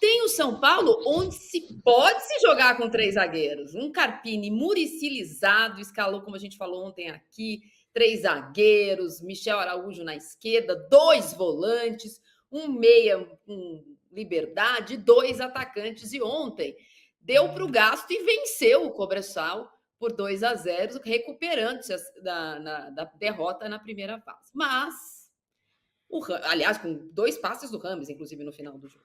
Tem o São Paulo, onde se pode se jogar com 3 zagueiros. Um Carpini muricilizado, escalou, como a gente falou ontem aqui, 3 zagueiros, Michel Araújo na esquerda, 2 volantes, um meia com liberdade, 2 atacantes. E ontem deu para o gasto e venceu o Cobressal por 2-0, recuperando-se da derrota na primeira fase. Mas, aliás, com 2 passes do Rames, inclusive, no final do jogo.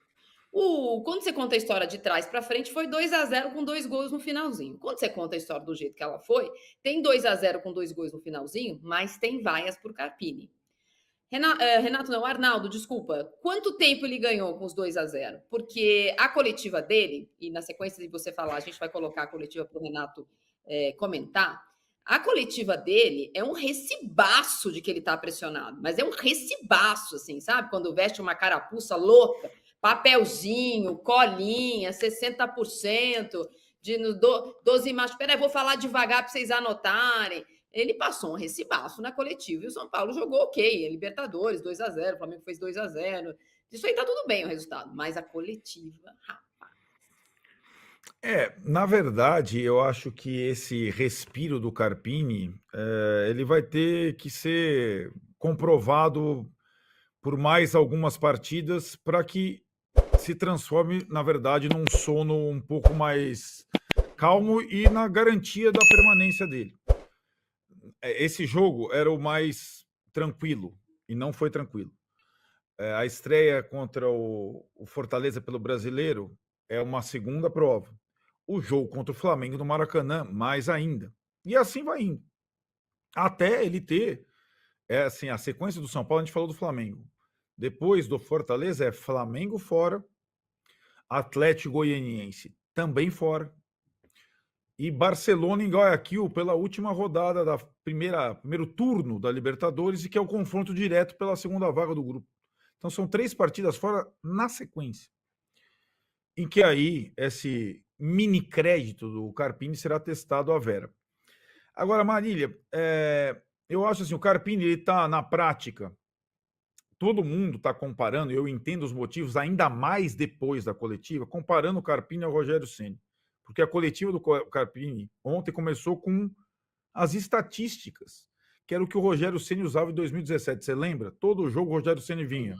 Quando você conta a história de trás para frente, foi 2-0 com 2 gols no finalzinho. Quando você conta a história do jeito que ela foi, tem 2-0 com 2 gols no finalzinho, mas tem vaias por Carpini. Renato, não, Arnaldo, desculpa. Quanto tempo ele ganhou com os 2-0? Porque a coletiva dele, e na sequência de você falar, a gente vai colocar a coletiva para o Renato comentar. A coletiva dele é um recibaço de que ele está pressionado, mas é um recibaço, assim, sabe? Quando veste uma carapuça louca, papelzinho, colinha, 60%, de 12 machos. Peraí, vou falar devagar para vocês anotarem. Ele passou um recibaço na coletiva e o São Paulo jogou ok. Libertadores, 2-0, o Flamengo fez 2-0. Isso aí tá tudo bem o resultado, mas a coletiva, rapaz. Na verdade, eu acho que esse respiro do Carpini, ele vai ter que ser comprovado por mais algumas partidas para que se transforme, na verdade, num sono um pouco mais calmo e na garantia da permanência dele. Esse jogo era o mais tranquilo e não foi tranquilo. A estreia contra o Fortaleza pelo Brasileiro é uma segunda prova. O jogo contra o Flamengo no Maracanã, mais ainda. E assim vai indo. Até ele ter, assim, a sequência do São Paulo, a gente falou do Flamengo. Depois do Fortaleza é Flamengo fora, Atlético Goianiense também fora, e Barcelona em Guayaquil pela última rodada da primeiro turno da Libertadores, e que é o confronto direto pela segunda vaga do grupo. Então são 3 partidas fora na sequência, em que aí esse mini crédito do Carpini será testado à vera. Agora, Marília, eu acho assim, o Carpini está na prática, todo mundo está comparando, eu entendo os motivos, ainda mais depois da coletiva, comparando o Carpini ao Rogério Ceni, porque a coletiva do Carpini ontem começou com as estatísticas, que era o que o Rogério Ceni usava em 2017. Você lembra? Todo jogo o Rogério Ceni vinha.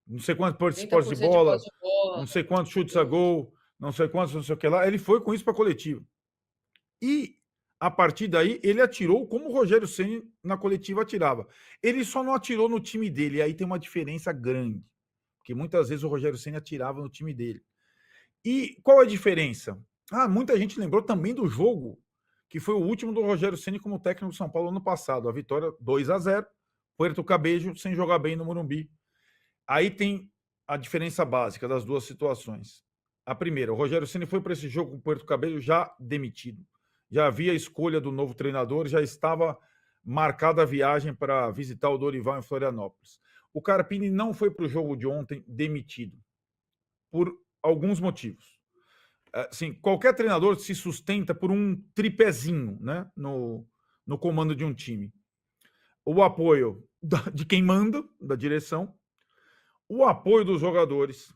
Não sei quantos participações de 30% de bola, posse de bola. não sei quantos chutes a gol, não sei quantos, não sei o que lá. Ele foi com isso para a coletiva. E, a partir daí, ele atirou como o Rogério Ceni na coletiva atirava. Ele só não atirou no time dele, e aí tem uma diferença grande. Porque muitas vezes o Rogério Ceni atirava no time dele. E qual é a diferença? Muita gente lembrou também do jogo que foi o último do Rogério Ceni como técnico do São Paulo ano passado. A vitória 2-0, Puerto Cabello sem jogar bem no Morumbi. Aí tem a diferença básica das duas situações. A primeira, o Rogério Ceni foi para esse jogo com o Puerto Cabello já demitido. Já havia a escolha do novo treinador, já estava marcada a viagem para visitar o Dorival em Florianópolis. O Carpini não foi para o jogo de ontem demitido, por alguns motivos. Assim, qualquer treinador se sustenta por um tripézinho, né, no comando de um time. O apoio de quem manda, da direção, o apoio dos jogadores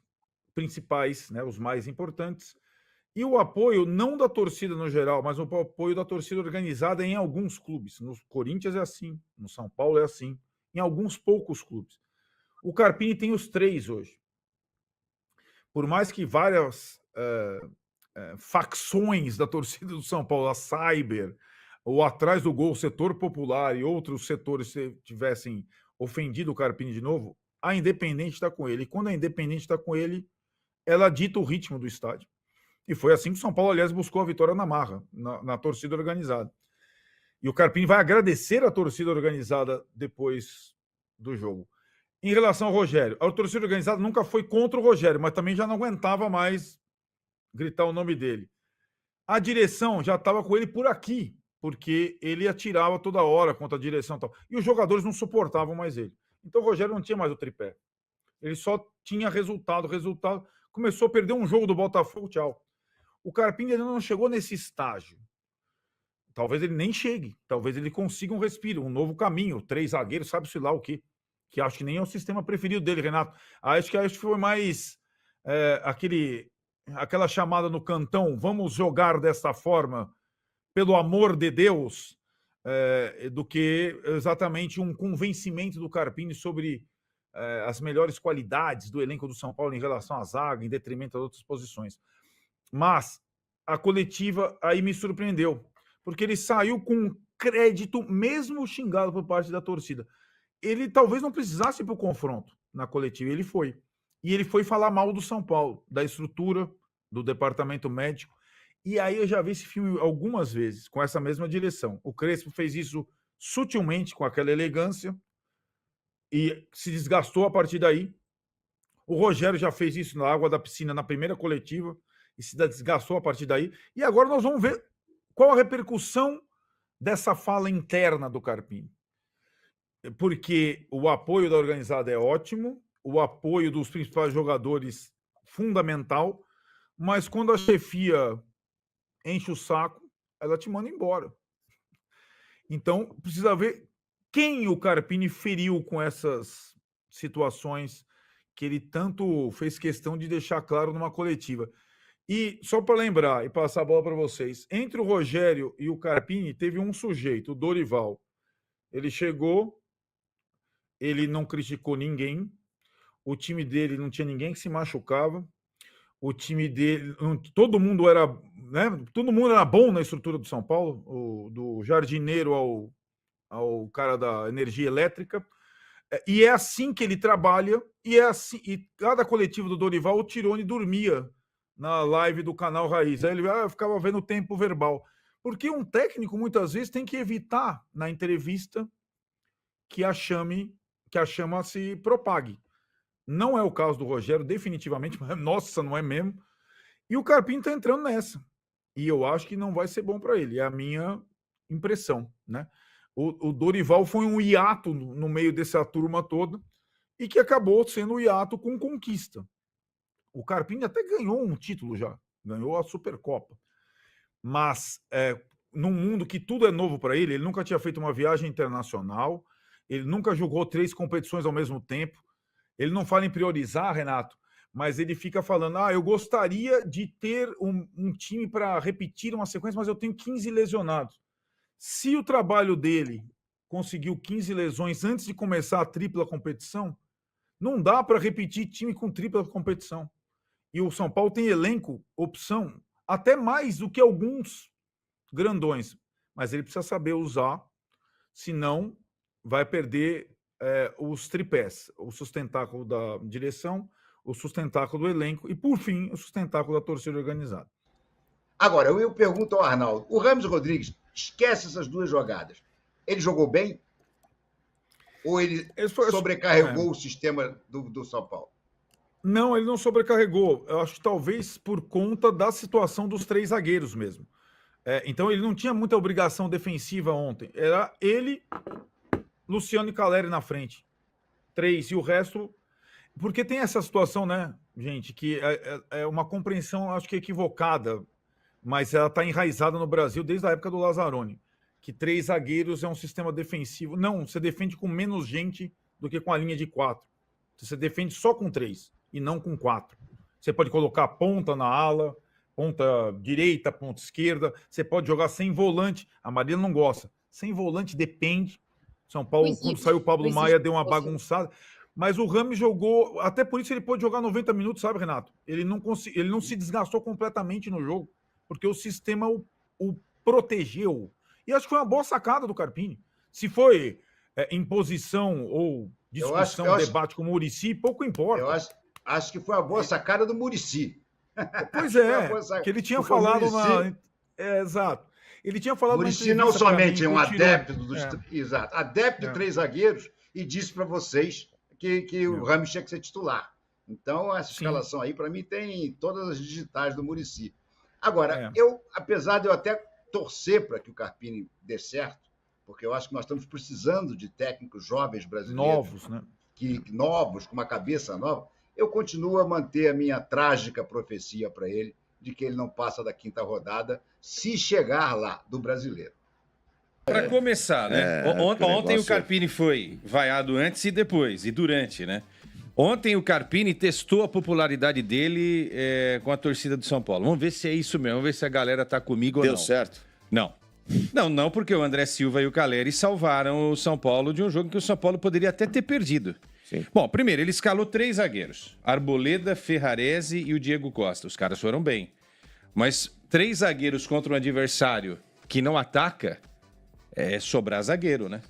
principais, né, os mais importantes, e o apoio não da torcida no geral, mas o apoio da torcida organizada em alguns clubes. No Corinthians é assim, no São Paulo é assim, em alguns poucos clubes. O Carpini tem os 3 hoje. Por mais que várias facções da torcida do São Paulo, a Cyber, ou atrás do gol, setor popular e outros setores tivessem ofendido o Carpini de novo, a Independente está com ele. E quando a Independente está com ele, ela dita o ritmo do estádio. E foi assim que o São Paulo, aliás, buscou a vitória na marra, na torcida organizada. E o Carpini vai agradecer a torcida organizada depois do jogo. Em relação ao Rogério, a torcida organizada nunca foi contra o Rogério, mas também já não aguentava mais gritar o nome dele. A direção já estava com ele por aqui, porque ele atirava toda hora contra a direção e tal. E os jogadores não suportavam mais ele. Então o Rogério não tinha mais o tripé. Ele só tinha resultado. Começou a perder um jogo do Botafogo, tchau. O Carpini ainda não chegou nesse estágio. Talvez ele nem chegue. Talvez ele consiga um respiro, um novo caminho. 3 zagueiros, sabe-se lá o quê. Que acho que nem é o sistema preferido dele, Renato. Acho que foi mais aquela chamada no cantão, vamos jogar desta forma, pelo amor de Deus, do que exatamente um convencimento do Carpini sobre as melhores qualidades do elenco do São Paulo em relação à zaga, em detrimento das outras posições. Mas a coletiva aí me surpreendeu, porque ele saiu com crédito, mesmo xingado por parte da torcida. Ele talvez não precisasse ir para o confronto na coletiva, ele foi. E ele foi falar mal do São Paulo, da estrutura, do departamento médico. E aí eu já vi esse filme algumas vezes, com essa mesma direção. O Crespo fez isso sutilmente, com aquela elegância, e se desgastou a partir daí. O Rogério já fez isso na água da piscina, na primeira coletiva, e se desgastou a partir daí. E agora nós vamos ver qual a repercussão dessa fala interna do Carpini. Porque o apoio da organizada é ótimo, o apoio dos principais jogadores fundamental, mas quando a chefia enche o saco, ela te manda embora. Então, precisa ver quem o Carpini feriu com essas situações que ele tanto fez questão de deixar claro numa coletiva. E só para lembrar e passar a bola para vocês, entre o Rogério e o Carpini teve um sujeito, o Dorival. Ele chegou, ele não criticou ninguém, o time dele não tinha ninguém que se machucava, o time dele, todo mundo era, né? Todo mundo era bom na estrutura do São Paulo, do jardineiro ao cara da energia elétrica. E é assim que ele trabalha, e é assim. E cada coletivo do Dorival, o Tirone dormia na live do canal Raiz. Aí ele ficava vendo o tempo verbal. Porque um técnico, muitas vezes, tem que evitar na entrevista que a chama se propague. Não é o caso do Rogério, definitivamente. Nossa, não é mesmo. E o Carpini está entrando nessa. E eu acho que não vai ser bom para ele. É a minha impressão, né? O Dorival foi um hiato no meio dessa turma toda e que acabou sendo um hiato com conquista. O Carpini até ganhou um título já. Ganhou a Supercopa. Mas num mundo que tudo é novo para ele, ele nunca tinha feito uma viagem internacional, ele nunca jogou 3 competições ao mesmo tempo. Ele não fala em priorizar, Renato, mas ele fica falando, eu gostaria de ter um time para repetir uma sequência, mas eu tenho 15 lesionados. Se o trabalho dele conseguiu 15 lesões antes de começar a tripla competição, não dá para repetir time com tripla competição. E o São Paulo tem elenco, opção, até mais do que alguns grandões. Mas ele precisa saber usar, senão vai perder os tripés, o sustentáculo da direção, o sustentáculo do elenco e, por fim, o sustentáculo da torcida organizada. Agora, eu pergunto ao Arnaldo, o Rames Rodrigues, esquece essas 2 jogadas. Ele jogou bem? Ou ele sobrecarregou o sistema do São Paulo? Não, ele não sobrecarregou. Eu acho que talvez por conta da situação dos 3 zagueiros mesmo. Então ele não tinha muita obrigação defensiva ontem. Era ele, Luciano e Calleri na frente. 3 e o resto... Porque tem essa situação, né, gente, que é uma compreensão, acho que equivocada, mas ela está enraizada no Brasil desde a época do Lazzaroni, que 3 zagueiros é um sistema defensivo. Não, você defende com menos gente do que com a linha de 4. Você defende só com 3 e não com 4. Você pode colocar ponta na ala, ponta direita, ponta esquerda. Você pode jogar sem volante. A Maria não gosta. Sem volante depende. São Paulo, quando saiu o Pablo Maia, deu uma bagunçada. Mas o Rames jogou... Até por isso ele pôde jogar 90 minutos, sabe, Renato? Ele não se desgastou completamente no jogo, porque o sistema o protegeu. E acho que foi uma boa sacada do Carpini. Se foi imposição ou discussão, debate com o Muricy, pouco importa. Eu acho que foi uma boa sacada do Muricy. Pois que ele tinha falado Muricy... exato. Ele tinha falado... Muricy não somente é um adepto dos... Exato. Adepto de 3 zagueiros e disse para vocês que o Rames tinha que ser titular. Então, essa escalação aí, para mim, tem todas as digitais do Muricy. Agora, apesar de eu até torcer para que o Carpini dê certo, porque eu acho que nós estamos precisando de técnicos jovens brasileiros. Novos, né? Novos, com uma cabeça nova, eu continuo a manter a minha trágica profecia para ele, de que ele não passa da 5ª rodada, se chegar lá do brasileiro. Para começar, né? Ontem o Carpini foi vaiado antes e depois, e durante, né? Ontem o Carpini testou a popularidade dele com a torcida do São Paulo. Vamos ver se é isso mesmo, vamos ver se a galera tá comigo ou não. Deu certo? Não, porque o André Silva e o Calleri salvaram o São Paulo de um jogo que o São Paulo poderia até ter perdido. Sim. Bom, primeiro, ele escalou 3 zagueiros. Arboleda, Ferrarese e o Diego Costa. Os caras foram bem. Mas 3 zagueiros contra um adversário que não ataca é sobrar zagueiro, né?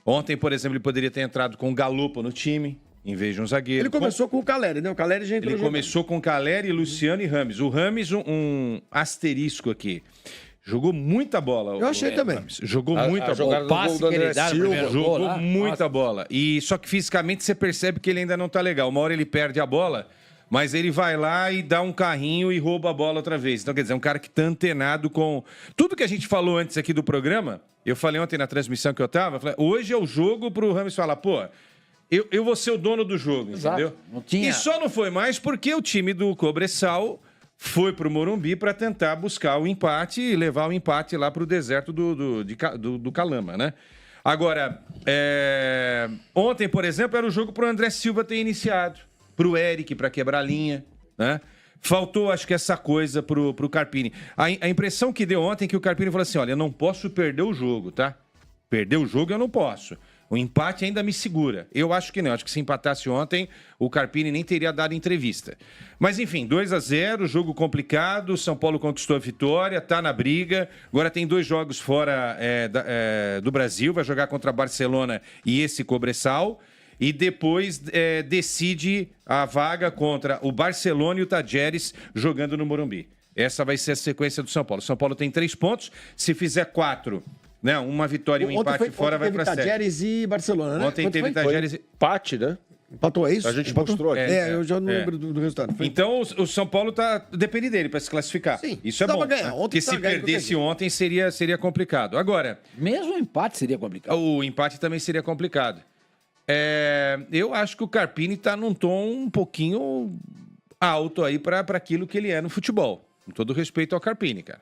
Ontem, por exemplo, ele poderia ter entrado com o Galopo no time, em vez de um zagueiro. Ele começou com o Calleri, né? O Calleri já entrou. Ele começou com Calleri, Luciano e Rames. O Rames, um asterisco aqui. Jogou muita bola. Eu achei também. Rames. Jogou muita bola. O passe que ele dá no primeiro Jogou gol lá. muita bola. E só que fisicamente você percebe que ele ainda não tá legal. Uma hora ele perde a bola, mas ele vai lá e dá um carrinho e rouba a bola outra vez. Então, quer dizer, é um cara que tá antenado com... Tudo que a gente falou antes aqui do programa, eu falei ontem na transmissão que eu tava, falei, hoje é o jogo pro Rames falar, pô, eu vou ser o dono do jogo, Exato. entendeu? Não tinha... E só não foi mais porque o time do Cobressal foi pro Morumbi para tentar buscar o empate e levar o empate lá pro deserto do Calama, né? Agora, ontem, por exemplo, era o jogo pro André Silva ter iniciado, pro Eric para quebrar a linha, né? Faltou, acho que, essa coisa pro Carpini. A impressão que deu ontem é que o Carpini falou assim, olha, eu não posso perder o jogo, tá? Perder o jogo eu não posso. O empate ainda me segura. Eu acho que não. Acho que se empatasse ontem, o Carpini nem teria dado entrevista. Mas, enfim, 2-0, jogo complicado. São Paulo conquistou a vitória, tá na briga. Agora tem 2 jogos fora do Brasil. Vai jogar contra a Barcelona e esse Cobressal. E depois decide a vaga contra o Barcelona e o Tajeres jogando no Morumbi. Essa vai ser a sequência do São Paulo. São Paulo tem 3 pontos. Se fizer 4... Né? Uma vitória e um empate fora vai para 7. Ontem teve Tajeres e Barcelona, né? Ontem teve Tajeres e... Empate, né? Empatou, é isso? A gente mostrou aqui. Eu já não lembro do resultado. Então o São Paulo depende dele para se classificar. Sim, isso é dá bom. pra ganhar. Ontem Porque se perdesse ontem seria complicado. Agora... Mesmo o empate seria complicado. O empate também seria complicado. Eu acho que o Carpini está num tom um pouquinho alto aí para aquilo que ele é no futebol. Com todo respeito ao Carpini, cara.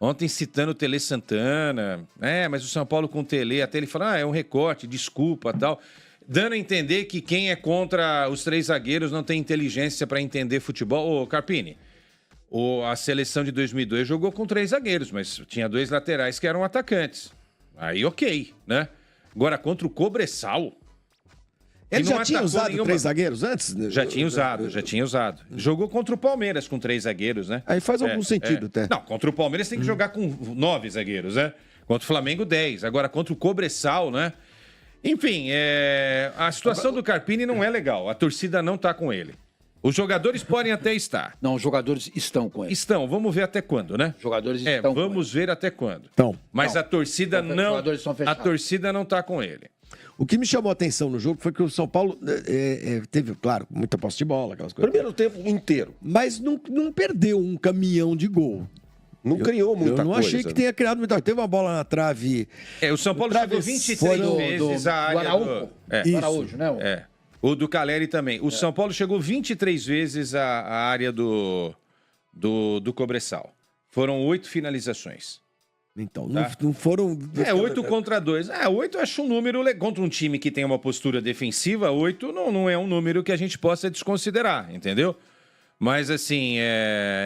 Ontem citando o Tele Santana, mas o São Paulo com o Tele, até ele fala, é um recorte, desculpa, tal. Dando a entender que quem é contra os 3 zagueiros não tem inteligência para entender futebol. Ô, Carpini, a seleção de 2002 jogou com 3 zagueiros, mas tinha 2 laterais que eram atacantes. Aí ok, né? Agora, contra o Cobressal... Ele já tinha usado 3 zagueiros antes? Já tinha usado. Jogou contra o Palmeiras com 3 zagueiros, né? Aí faz algum sentido até. Não, contra o Palmeiras tem que jogar com 9 zagueiros, né? Contra o Flamengo, 10. Agora, contra o Cobressal, né? Enfim, a situação do Carpini não é legal. A torcida não tá com ele. Os jogadores podem até estar. Não, os jogadores estão com ele. Estão, vamos ver até quando, né? Os jogadores estão com ele. Vamos ver até quando. Então, mas a torcida Os não... jogadores estão fechados. A torcida não tá com ele. O que me chamou a atenção no jogo foi que o São Paulo teve, claro, muita posse de bola, aquelas coisas. Primeiro tempo inteiro. Mas não perdeu um caminhão de gol. Não criou muita coisa. Eu não achei que tenha criado muita coisa. Teve uma bola na trave. O São Paulo chegou 23 vezes a área do Araújo, né? O do Calleri também. O São Paulo chegou 23 vezes a área do Cobressal. Foram 8 finalizações. Então, não foram... 8 contra 2. 8 eu acho um número... Contra um time que tem uma postura defensiva, 8 não é um número que a gente possa desconsiderar, entendeu? Mas, assim,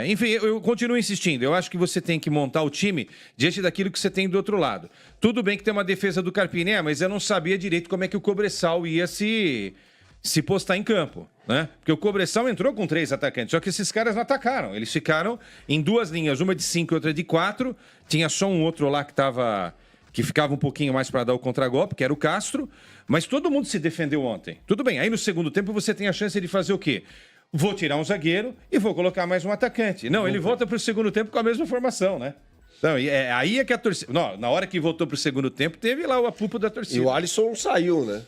enfim, eu continuo insistindo. Eu acho que você tem que montar o time diante daquilo que você tem do outro lado. Tudo bem que tem uma defesa do Carpini, mas eu não sabia direito como é que o Cobressal ia se postar em campo, né? Porque o Cobressal entrou com 3 atacantes, só que esses caras não atacaram. Eles ficaram em 2 linhas, uma de 5 e outra de 4. Tinha só um outro lá que ficava um pouquinho mais para dar o contragolpe, que era o Castro. Mas todo mundo se defendeu ontem. Tudo bem, aí no segundo tempo você tem a chance de fazer o quê? Vou tirar um zagueiro e vou colocar mais um atacante. Não, ele volta para o segundo tempo com a mesma formação, né? Então, aí é que a torcida... Não, na hora que voltou para o segundo tempo, teve lá o apupo da torcida. E o Alisson saiu, né?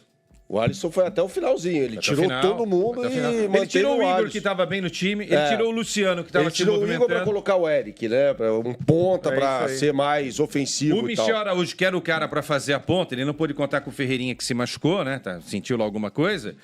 O Alisson foi até o finalzinho. Ele tirou todo mundo e manteve o Alisson. Ele tirou o Igor, que estava bem no time. Ele tirou o Luciano, que estava se movimentando. Ele tirou o Igor para colocar o Eric, né? Um ponta para ser mais ofensivo. O Michel Araújo, que era o cara para fazer a ponta, ele não pôde contar com o Ferreirinha, que se machucou, né? Sentiu lá alguma coisa.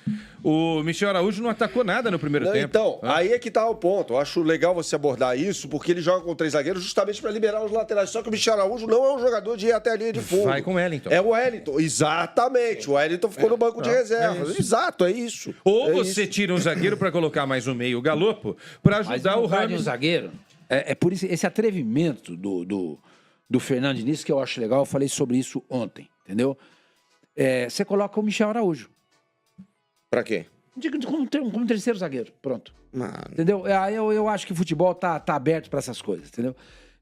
O Michel Araújo não atacou nada no primeiro tempo. Então, aí é que tá o ponto. Eu acho legal você abordar isso, porque ele joga com 3 zagueiros justamente para liberar os laterais. Só que o Michel Araújo não é um jogador de ir até a linha de fundo. Vai com o Wellington. É o Wellington, exatamente. O Wellington ficou no banco banco de reservas. Exato, é isso. Ou você tira um zagueiro para colocar mais um meio, o Galopo, para ajudar o Rames. Um zagueiro. É por isso esse atrevimento do Fernando Diniz, que eu acho legal, eu falei sobre isso ontem, entendeu? Você coloca o Michel Araújo. Pra quê? Como terceiro zagueiro, pronto. Mano. Entendeu? Eu acho que o futebol tá aberto para essas coisas, entendeu?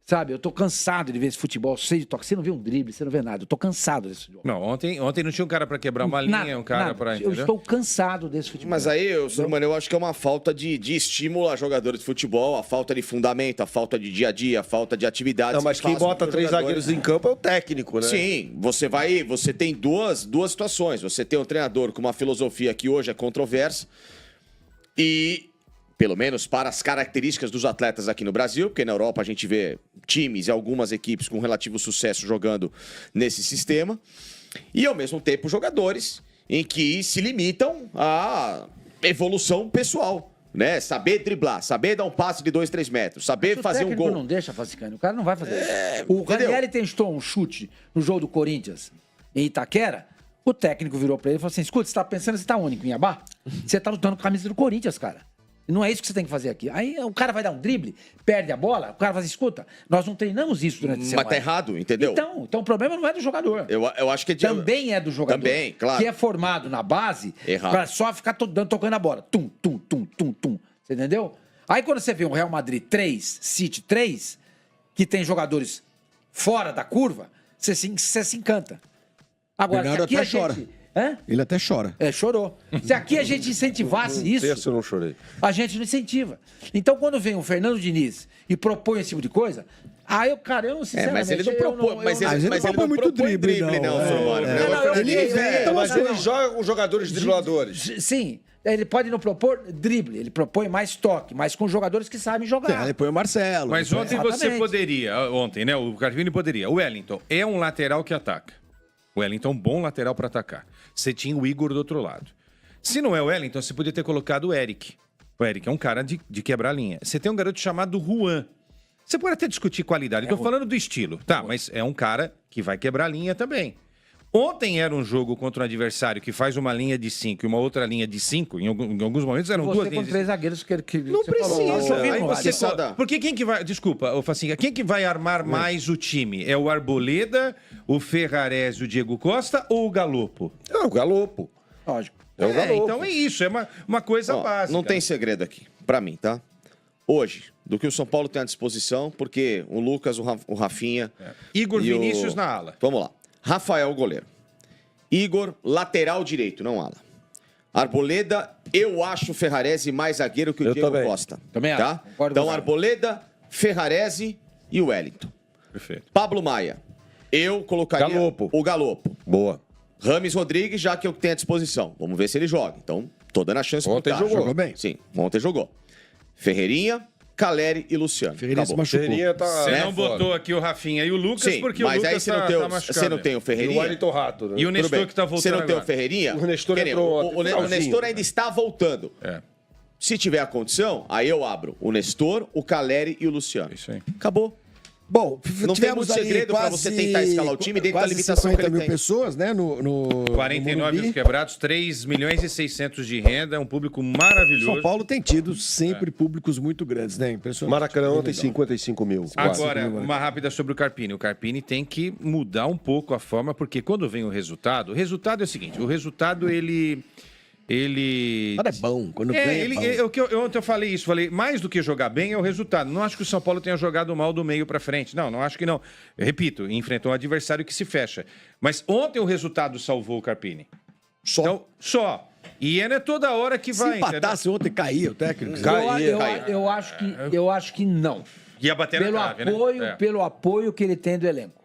Sabe, eu tô cansado de ver esse futebol cheio de toque. Você não vê um drible, você não vê nada. Eu tô cansado desse futebol. Não, ontem não tinha um cara para quebrar uma linha, um cara para... Eu estou cansado desse futebol. Mas aí, mano, eu acho que é uma falta de estímulo a jogadores de futebol, a falta de fundamento, a falta de dia a dia, a falta de atividade. Não, mas quem bota 3 zagueiros em campo é o técnico, né? Sim, você tem duas situações. Você tem um treinador com uma filosofia que hoje é controversa e, pelo menos para as características dos atletas aqui no Brasil, porque na Europa a gente vê times e algumas equipes com relativo sucesso jogando nesse sistema, e ao mesmo tempo jogadores em que se limitam à evolução pessoal, né? Saber driblar, saber dar um passe de 2-3 metros, saber fazer um gol. O não deixa, Facicani, o cara não vai fazer isso. O Ranieri testou um chute no jogo do Corinthians em Itaquera, o técnico virou pra ele e falou assim, escuta, você tá pensando que você tá único em Iabá? Você tá lutando com a camisa do Corinthians, cara. Não é isso que você tem que fazer aqui. Aí o cara vai dar um drible, perde a bola, o cara vai dizer, escuta, nós não treinamos isso durante a semana. Mas tá errado, entendeu? Então o problema não é do jogador. Eu acho que... Também é do jogador. Também, claro. Que é formado na base pra só ficar tocando a bola. Tum, tum, tum, tum, tum. Você entendeu? Aí quando você vê um Real Madrid 3, City 3, que tem jogadores fora da curva, você se encanta. Agora, Bernardo se aqui até a chora. gente... Ele até chora. Chorou. Se aqui a gente incentivasse isso... eu não chorei. A gente não incentiva. Então, quando vem o Fernando Diniz e propõe esse tipo de coisa, aí eu não sinceramente... Mas ele não propõe, mas ele não propõe muito drible, não. Mas ele joga com jogadores dribladores. Sim. Ele pode não propor drible, ele propõe mais toque, mas com jogadores que sabem jogar. Ele põe o Marcelo. Mas ontem você poderia, né? O Carpini poderia. O Wellington é um lateral que ataca. O Wellington é um bom lateral para atacar. Você tinha o Igor do outro lado. Se não é o Wellington, você podia ter colocado o Eric. O Eric é um cara de quebrar linha. Você tem um garoto chamado Juan. Você pode até discutir qualidade. Estou falando do estilo. Tá, mas é um cara que vai quebrar linha também. Ontem era um jogo contra um adversário que faz uma linha de 5 e uma outra linha de 5. Em alguns momentos eram duas linhas com 3 zagueiros que não precisa. Aí você porque quem que vai... Desculpa, ô Facinha. Quem que vai armar mais o time? É o Arboleda, o Ferrarese, o Diego Costa ou o Galopo? É o Galopo. Lógico. É o Galopo. Então é isso. É uma coisa básica. Não tem segredo aqui, pra mim, tá? Hoje, do que o São Paulo tem à disposição, porque o Lucas, o Rafinha... Igor Vinícius na ala. Vamos lá. Rafael, goleiro. Igor, lateral direito, não ala. Arboleda, eu acho o Ferrarese mais zagueiro que o Diego Costa. Também tá? acho. Então, Arboleda, Ferrarese e o Wellington. Perfeito. Pablo Maia, eu colocaria o Galopo. Boa. Rames Rodrigues, já que eu tenho à disposição. Vamos ver se ele joga. Então, tô dando a chance pro cara. Jogou bem. Sim, ontem jogou. Ferreirinha, Caleri e Luciano. Ferreirinha se machucou. Você não botou aqui o Rafinha e o Lucas, porque o Lucas aí você não tem o Ferreirinha. E o Wellington Rato, né? E o Nestor que tá voltando. Você não tem o Ferreirinha? O Nestor entrou. O Nestor ainda está voltando. Se tiver a condição, aí eu abro o Nestor, o Caleri e o Luciano. Isso aí. Acabou. Bom, não tem muito segredo para você tentar escalar o time dentro da limitação que ele tem. 50 mil pessoas, né? No 49 mil quebrados, 3 milhões e 600 de renda, é um público maravilhoso. São Paulo tem tido sempre públicos muito grandes, né? Impressionante. Maracanã ontem 55 mil. Agora, uma rápida sobre o Carpini. O Carpini tem que mudar um pouco a forma, porque quando vem o resultado é o seguinte, o resultado ele Quando é bom, quando vem é bom. Ontem eu falei isso, mais do que jogar bem é o resultado. Não acho que o São Paulo tenha jogado mal do meio para frente. Não acho que não. Eu repito, enfrentou um adversário que se fecha. Mas ontem o resultado salvou o Carpini. Só? Então, só. E é toda hora que vai. Se empatasse ontem, caía o técnico. Eu acho que não. Ia bater na trave, Pelo apoio que ele tem do elenco.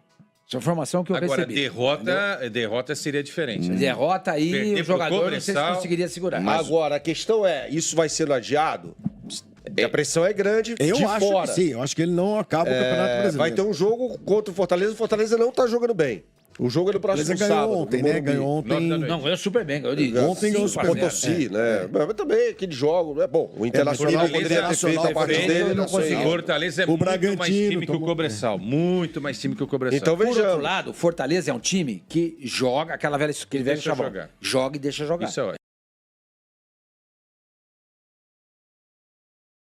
Essa informação que eu recebi. Agora, derrota seria diferente. Né? Derrota aí, Perder o jogador pro não sei se conseguiria segurar. Agora, a questão é, isso vai sendo adiado? A pressão é grande eu de acho fora. Que sim, eu acho que ele não acaba o Campeonato Brasileiro. Vai ter um jogo contra o Fortaleza não está jogando bem. O jogo é no próximo Beleza, sábado. ganhou ontem, né? Ganhou ontem. Não, ganhou super bem. Ganhou de Ontem ganhou 5 a 0. Potosí, né? Mas também aquele jogo, é bom. O Internacional Fortaleza poderia ter feito a parte feito, dele, não não sei. conseguiu. Fortaleza é O muito mais Bragantino time que o tomou- Cobressal. Muito mais time que o Cobressal. Então Por outro vejamos. lado, o Fortaleza é um time que joga aquele velho Deixa chavão. jogar. Joga e deixa jogar. Isso é ótimo.